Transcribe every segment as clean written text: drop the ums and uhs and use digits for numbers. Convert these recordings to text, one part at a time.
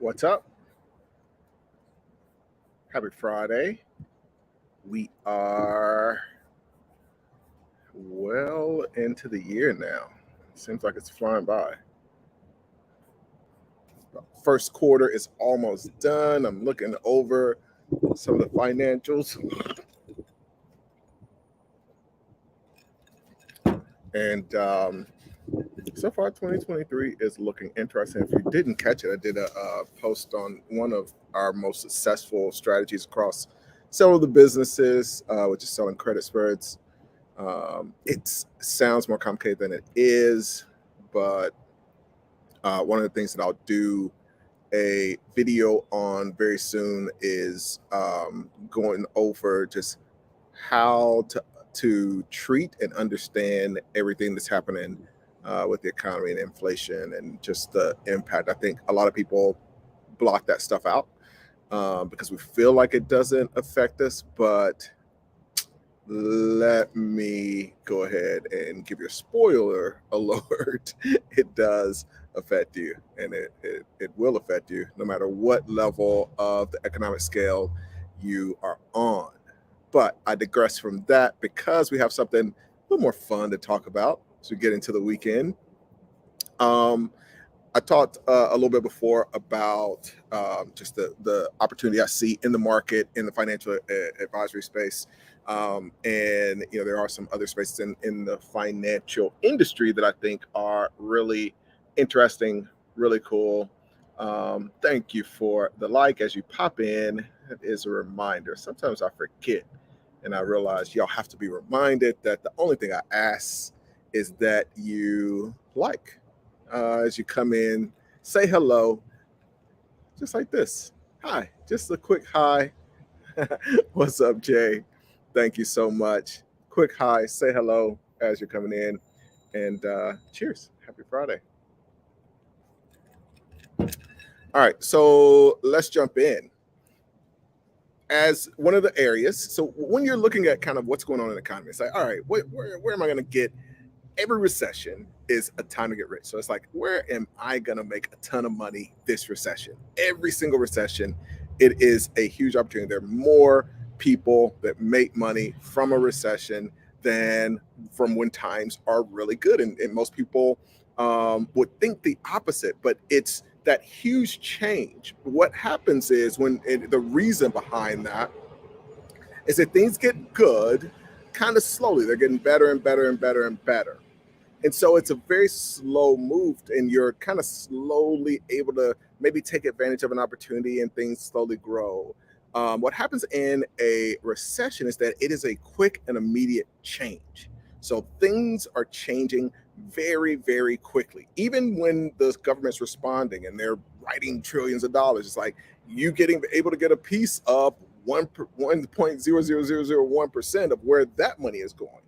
What's up? Happy Friday. We are well into the year now. Seems like it's flying by. First quarter is almost done. I'm looking over some of the financials. And so far, 2023 is looking interesting. If you didn't catch it, I did a post on one of our most successful strategies across several of the businesses, which is selling credit spreads. It sounds more complicated than it is, but one of the things that I'll do a video on very soon is going over just how to treat and understand everything that's happening with the economy and inflation and just the impact. I think a lot of people block that stuff out because we feel like it doesn't affect us, but let me go ahead and give you a spoiler alert. It does affect you, and it will affect you no matter what level of the economic scale you are on. But I digress from that because we have something a little more fun to talk about as we get into the weekend. I talked a little bit before about just the opportunity I see in the market in the financial advisory space. And there are some other spaces in the financial industry that I think are really interesting, really cool. Thank you for the like as you pop in. It is a reminder. Sometimes I forget, and I realize y'all have to be reminded that the only thing I ask is that you like as you come in, say hello, just like this. Hi, just a quick hi. What's up, Jay? Thank you so much. Quick hi, say hello as you're coming in, and cheers. Happy Friday. All right, so let's jump in. As one of the areas, so when you're looking at kind of what's going on in the economy, it's like, all right, where am I going to get? Every recession is a time to get rich. So it's like, where am I going to make a ton of money this recession? Every single recession, it is a huge opportunity. There are more people that make money from a recession than from when times are really good. And most people would think the opposite, but it's that huge change. What happens is the reason behind that is that things get good kind of slowly. They're getting better and better and better and better. And so it's a very slow move, and you're kind of slowly able to maybe take advantage of an opportunity and things slowly grow. What happens in a recession is that it is a quick and immediate change. So things are changing very, very quickly. Even when the government's responding and they're writing trillions of dollars, it's like you getting able to get a piece of 1.00001% of where that money is going.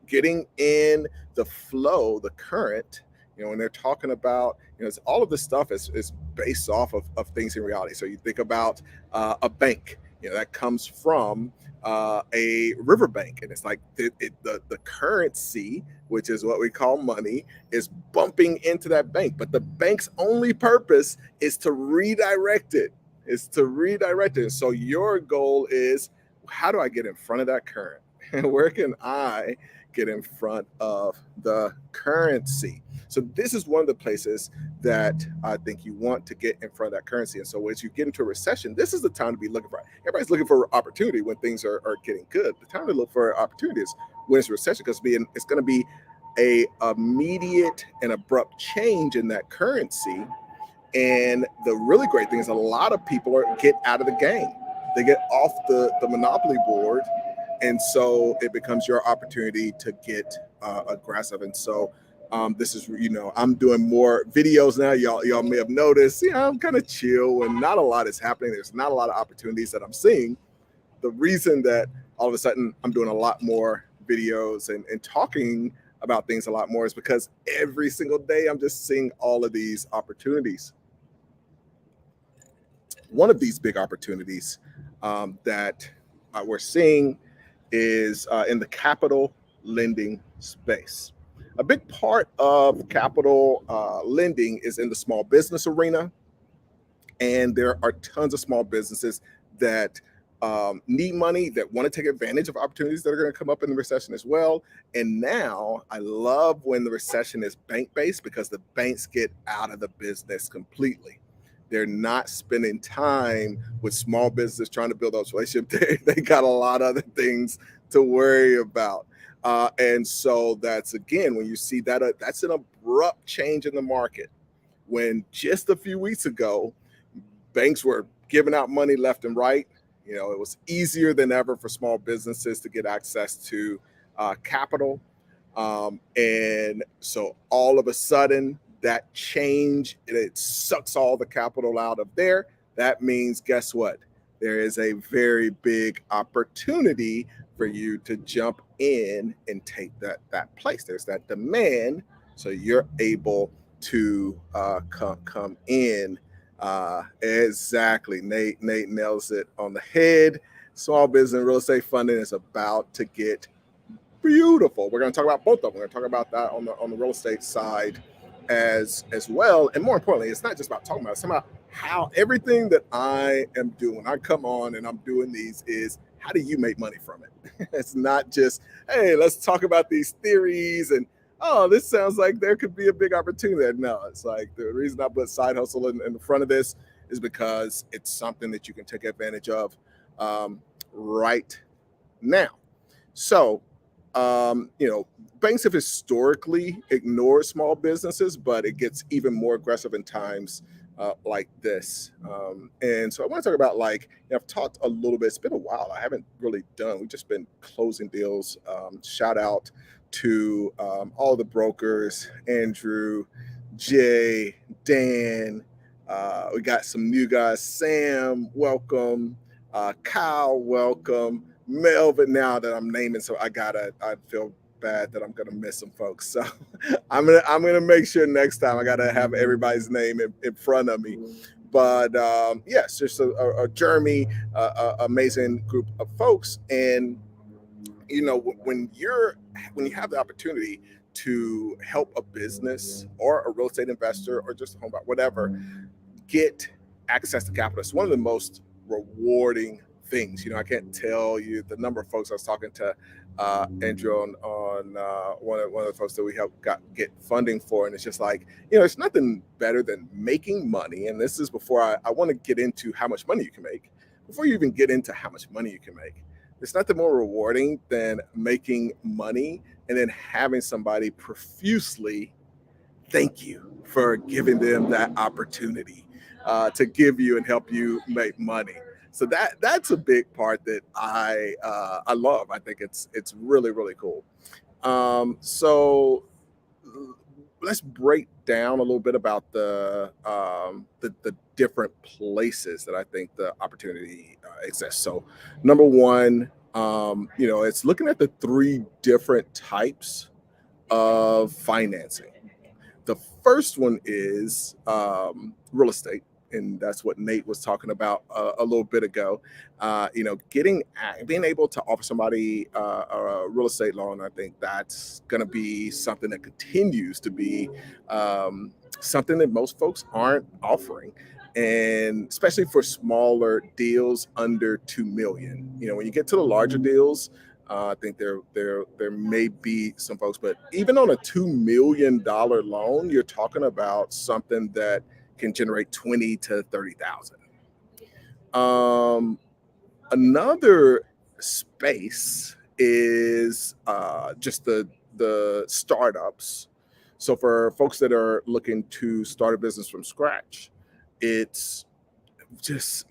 Getting in the flow, the current, when they're talking about, it's, all of this stuff is based off of things in reality. So you think about a bank, that comes from a riverbank, and it's like the currency, which is what we call money, is bumping into that bank. But the bank's only purpose is to redirect it. So your goal is, how do I get in front of that current? And where can I get in front of the currency? So this is one of the places that I think you want to get in front of that currency. And so as you get into a recession, this is the time to be looking for. Everybody's looking for opportunity when things are getting good. The time to look for opportunities when it's a recession, because it's going to be a immediate and abrupt change in that currency. And the really great thing is a lot of people get out of the game. They get off the monopoly board, and so it becomes your opportunity to get aggressive. And so this is, I'm doing more videos now. Y'all may have noticed, I'm kind of chill and not a lot is happening. There's not a lot of opportunities that I'm seeing. The reason that all of a sudden I'm doing a lot more videos and talking about things a lot more is because every single day I'm just seeing all of these opportunities. One of these big opportunities that we're seeing is in the capital lending space. A big part of capital lending is in the small business arena. And there are tons of small businesses that need money, that want to take advantage of opportunities that are going to come up in the recession as well. And now I love when the recession is bank based, because the banks get out of the business completely. They're not spending time with small business trying to build those relationships. They got a lot of other things to worry about. And so that's, again, when you see that, that's an abrupt change in the market. When just a few weeks ago, banks were giving out money left and right. It was easier than ever for small businesses to get access to capital. And so all of a sudden, that change, it sucks all the capital out of there. That means, guess what? There is a very big opportunity for you to jump in and take that place. There's that demand, so you're able to come in. Exactly. Nate nails it on the head. Small business real estate funding is about to get beautiful. We're going to talk about both of them. We're going to talk about that on the real estate side as well. And more importantly, it's not just about talking about it. It's about how everything that I am doing, I come on and I'm doing these, is how do you make money from it? It's not just, hey, let's talk about these theories and, oh, this sounds like there could be a big opportunity. No, it's like, the reason I put side hustle in the front of this is because it's something that you can take advantage of right now. So, banks have historically ignored small businesses, but it gets even more aggressive in times like this. And so I want to talk about, I've talked a little bit. It's been a while. I haven't really done. We've just been closing deals. Shout out to all the brokers, Andrew, Jay, Dan. We got some new guys. Sam, welcome. Kyle, welcome. Melvin, now that I'm naming, so I feel bad that I'm gonna miss some folks. So I'm gonna make sure next time I gotta have everybody's name in front of me. But yes, just a Jeremy, amazing group of folks. And when you have the opportunity to help a business or a real estate investor or just a home buyer, whatever, get access to capital, it's one of the most rewarding things. I can't tell you the number of folks I was talking to, Andrew, on one of the folks that we helped get funding for, and it's just like, it's nothing better than making money. And this is before I want to get into how much money you can make. Before you even get into how much money you can make, there's nothing more rewarding than making money and then having somebody profusely thank you for giving them that opportunity to give you and help you make money. So that's a big part that I love. I think it's really, really cool. So let's break down a little bit about the different places that I think the opportunity exists. So number one, it's looking at the three different types of financing. The first one is real estate, and that's what Nate was talking about a little bit ago. Being able to offer somebody a real estate loan, I think that's going to be something that continues to be something that most folks aren't offering, and especially for smaller deals under 2 million. When you get to the larger deals, I think there may be some folks, but even on a $2 million loan, you're talking about something that can generate 20 to 30,000. Another space is just the startups. So for folks that are looking to start a business from scratch, it's just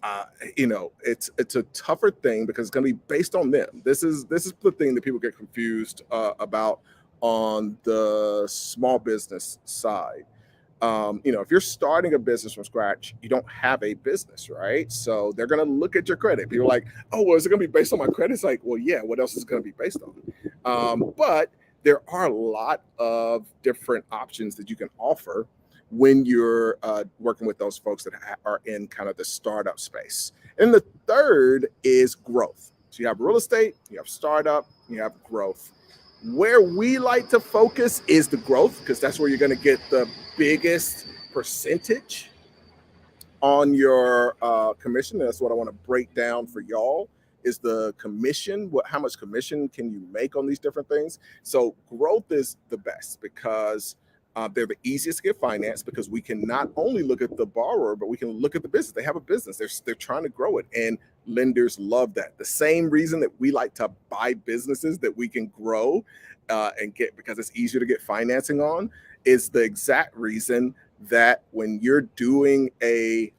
it's a tougher thing because it's going to be based on them. This is the thing that people get confused about on the small business side. If you're starting a business from scratch, you don't have a business, right? So they're going to look at your credit. People are like, oh, well, is it going to be based on my credit? It's like, well, yeah, what else is it going to be based on? But there are a lot of different options that you can offer when you're working with those folks that are in kind of the startup space. And the third is growth. So you have real estate, you have startup, you have growth. Where we like to focus is the growth, because that's where you're going to get the biggest percentage On your commission, that's what I want to break down for y'all, is the commission. How much commission can you make on these different things? So growth is the best because they're the easiest to get financed, because we can not only look at the borrower, but we can look at the business. They have a business. They're trying to grow it, and lenders love that. The same reason that we like to buy businesses that we can grow and get, because it's easier to get financing on, is the exact reason that when you're doing a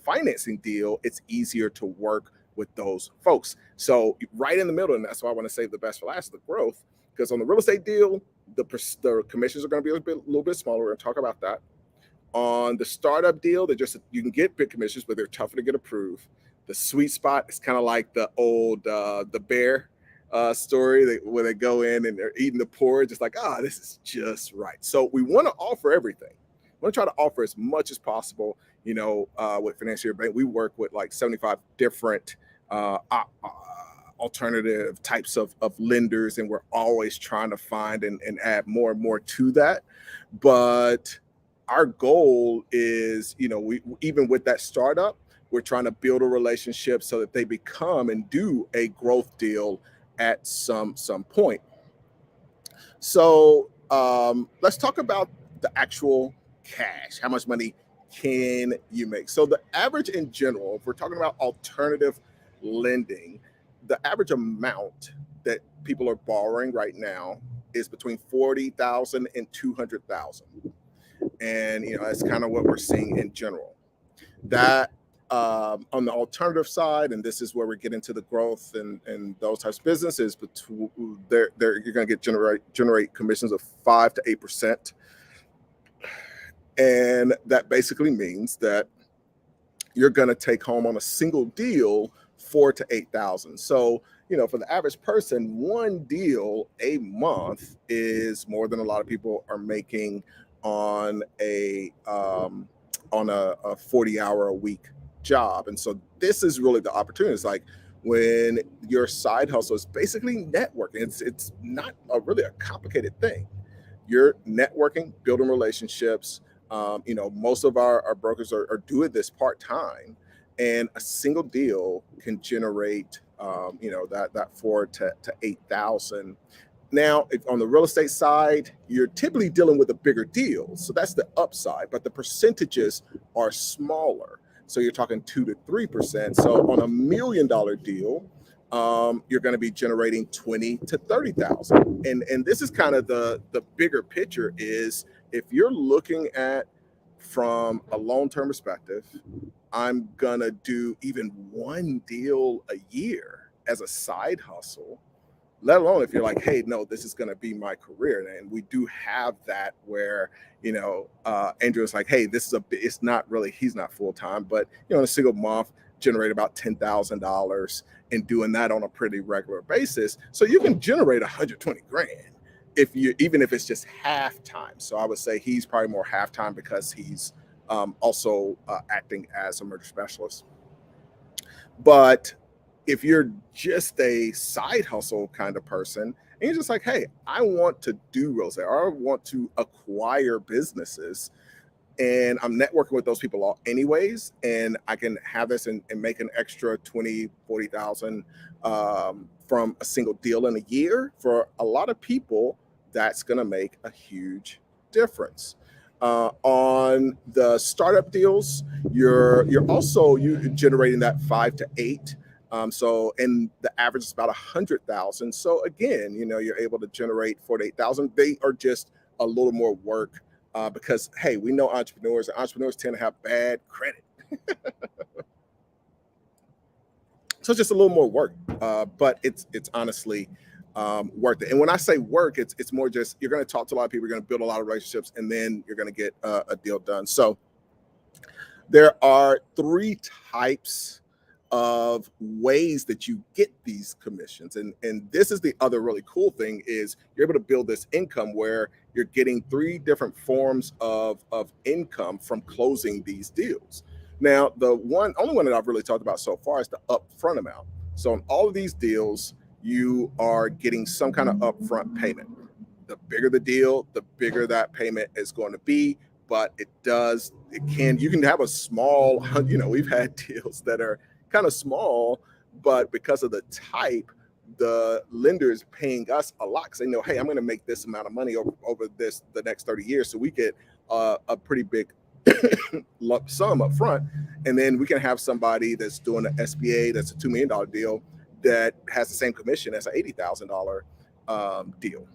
financing deal, it's easier to work with those folks. So right in the middle, and that's why I want to save the best for last, the growth, because on the real estate deal, the commissions are going to be a little bit smaller. We're going to talk about that. On the startup deal, they're just, you can get big commissions, but they're tougher to get approved. The sweet spot is kind of like the old the bear story, where they go in and they're eating the porridge. It's like, this is just right. So we want to offer everything. We want to try to offer as much as possible. With Financier Bank, we work with like 75 different alternative types of lenders, and we're always trying to find and add more and more to that. But our goal is, we, even with that startup, we're trying to build a relationship so that they become and do a growth deal at some point. So let's talk about the actual cash. How much money can you make? So the average in general, if we're talking about alternative lending, the average amount that people are borrowing right now is between 40,000 and 200,000. And that's kind of what we're seeing in general. That on the alternative side, and this is where we get into the growth and those types of businesses, but you're going to generate commissions of 5 to 8%, and that basically means that you're going to take home on a single deal 4 to 8,000. So for the average person, one deal a month is more than a lot of people are making on a 40-hour a week job. And so this is really the opportunity. It's like when your side hustle is basically networking. It's not really a complicated thing. You're networking, building relationships. Most of our brokers are doing this part-time, and a single deal can generate that 4 to 8,000. Now, if on the real estate side, you're typically dealing with a bigger deal. So that's the upside, but the percentages are smaller. So you're talking 2 to 3%. So on $1 million deal, you're going to be generating 20 to 30,000. And this is kind of the bigger picture, is if you're looking at from a long-term perspective, I'm going to do even one deal a year as a side hustle, let alone if you're like, hey, no, this is going to be my career. And we do have that where, Andrew is like, hey, it's not really, he's not full-time, but, in a single month, generate about $10,000 and doing that on a pretty regular basis. So you can generate 120 grand even if it's just half time. So I would say he's probably more half time because he's also acting as a merger specialist. But if you're just a side hustle kind of person, and you're just like, hey, I want to do real estate, or I want to acquire businesses, and I'm networking with those people all anyways, and I can have this and make an extra 20, 40,000 from a single deal in a year. For a lot of people, that's going to make a huge difference. On the startup deals, you're generating that 5 to 8. And the average is about 100,000. So again, you're able to generate 48,000. They are just a little more work because, hey, we know entrepreneurs tend to have bad credit. So it's just a little more work, but it's honestly worth it. And when I say work, it's more just, you're going to talk to a lot of people, you're going to build a lot of relationships, and then you're going to get a deal done. So there are 3 types of ways that you get these commissions. And this is the other really cool thing, is you're able to build this income where you're getting 3 different forms of income from closing these deals. Now, the only one that I've really talked about so far is the upfront amount. So on all of these deals, you are getting some kind of upfront payment. The bigger the deal, the bigger that payment is going to be. but you can have a small, we've had deals that are kind of small, but because of the type, the lender is paying us a lot because they know, hey, I'm going to make this amount of money over the next 30 years. So we get a pretty big lump sum up front. And then we can have somebody that's doing an SBA that's a $2 million deal that has the same commission as an $80,000 deal.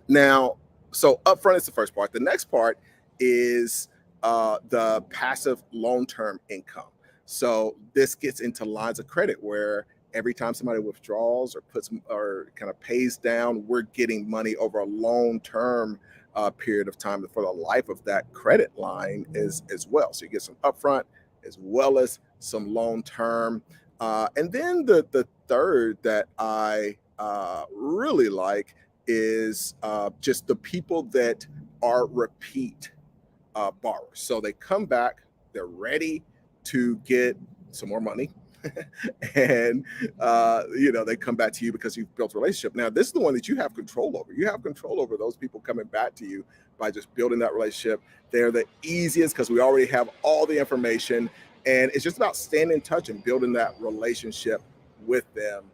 Now, so upfront is the first part. The next part is the passive long-term income. So this gets into lines of credit where every time somebody withdraws or puts or kind of pays down, we're getting money over a long-term period of time for the life of that credit line as well. So you get some upfront as well as some long-term. And then the third that I really like is just the people that are repeat borrowers. So they come back, they're ready to get some more money. And they come back to you because you've built a relationship. Now, this is the one that you have control over. You have control over those people coming back to you by just building that relationship. They're the easiest because we already have all the information, and it's just about staying in touch and building that relationship with them.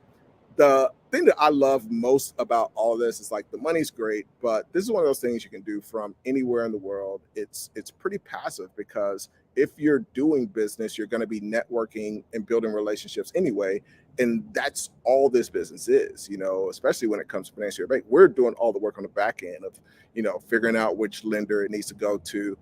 The thing that I love most about all of this is like the money's great, but this is one of those things you can do from anywhere in the world. It's pretty passive because if you're doing business, you're going to be networking and building relationships anyway. And that's all this business is, especially when it comes to Financier Bank. We're doing all the work on the back end of, figuring out which lender it needs to go to,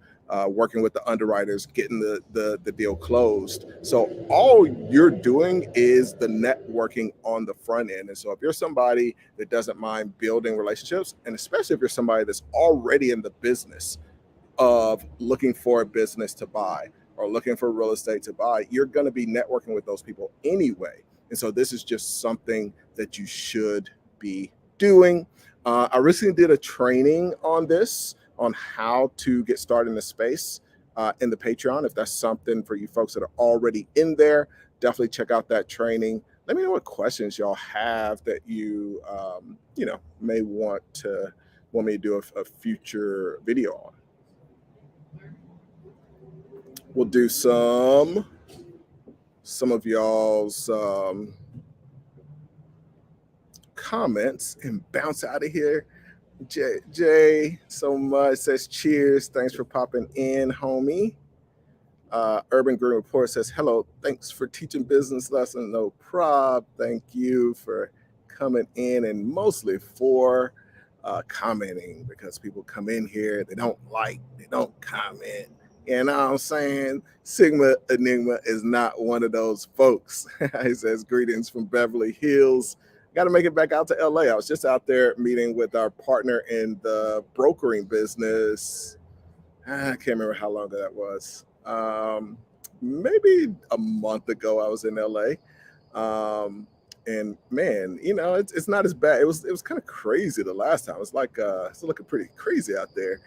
working with the underwriters, getting the deal closed. So all you're doing is the networking on the front end. And so if you're somebody that doesn't mind building relationships, and especially if you're somebody that's already in the business of looking for a business to buy or looking for real estate to buy, you're going to be networking with those people anyway. And so this is just something that you should be doing. I recently did a training on this, on how to get started in the space in the Patreon. If that's something for you folks that are already in there, definitely check out that training. Let me know what questions y'all have that you may want me to do a future video on. We'll do some of y'all's comments and bounce out of here. Jay so much says cheers. Thanks for popping in, homie. Urban Green Report says hello. Thanks for teaching business lesson. No prob. Thank you for coming in and mostly for commenting, because people come in here, they don't comment. You know what I'm saying? Sigma Enigma is not one of those folks. He says, greetings from Beverly Hills. Got to make it back out to LA. I was just out there meeting with our partner in the brokering business. I can't remember how long ago that was. Maybe a month ago I was in LA. And man, it's not as bad. It was kind of crazy the last time. It's like it's looking pretty crazy out there.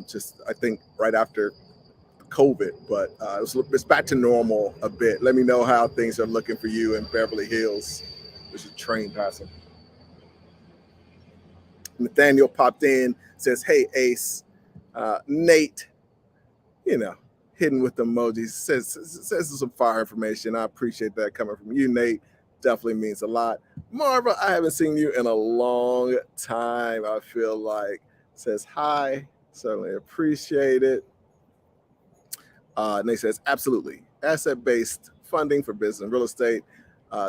Just I think right after COVID, but it's back to normal a bit. Let me know how things are looking for you in Beverly Hills. There's a train passing. Nathaniel popped in, says, hey, Ace. Nate, hidden with emojis, says some fire information. I appreciate that coming from you, Nate. Definitely means a lot. Marva, I haven't seen you in a long time, I feel like. Says hi. Certainly appreciate it. Nate says, absolutely. Asset-based funding for business and real estate,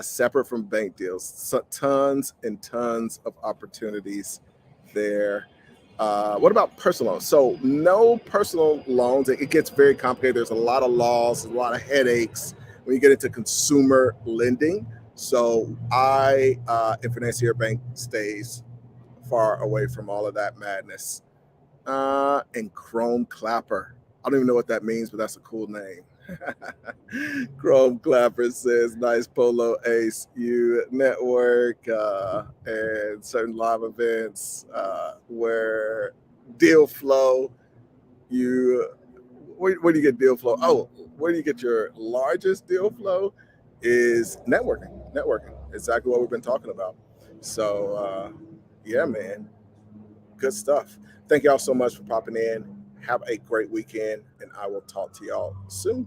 separate from bank deals. So, tons and tons of opportunities there. What about personal loans? So no personal loans. It gets very complicated. There's a lot of laws, a lot of headaches when you get into consumer lending. So in Financier Bank stays far away from all of that madness. And Chrome Clapper. I don't even know what that means, but that's a cool name. Chrome Clapper says, nice polo, Ace. You network and certain live events where deal flow, where do you get deal flow? Oh, where do you get your largest deal flow is networking. Exactly what we've been talking about. So yeah, man, good stuff. Thank y'all so much for popping in. Have a great weekend, and I will talk to y'all soon.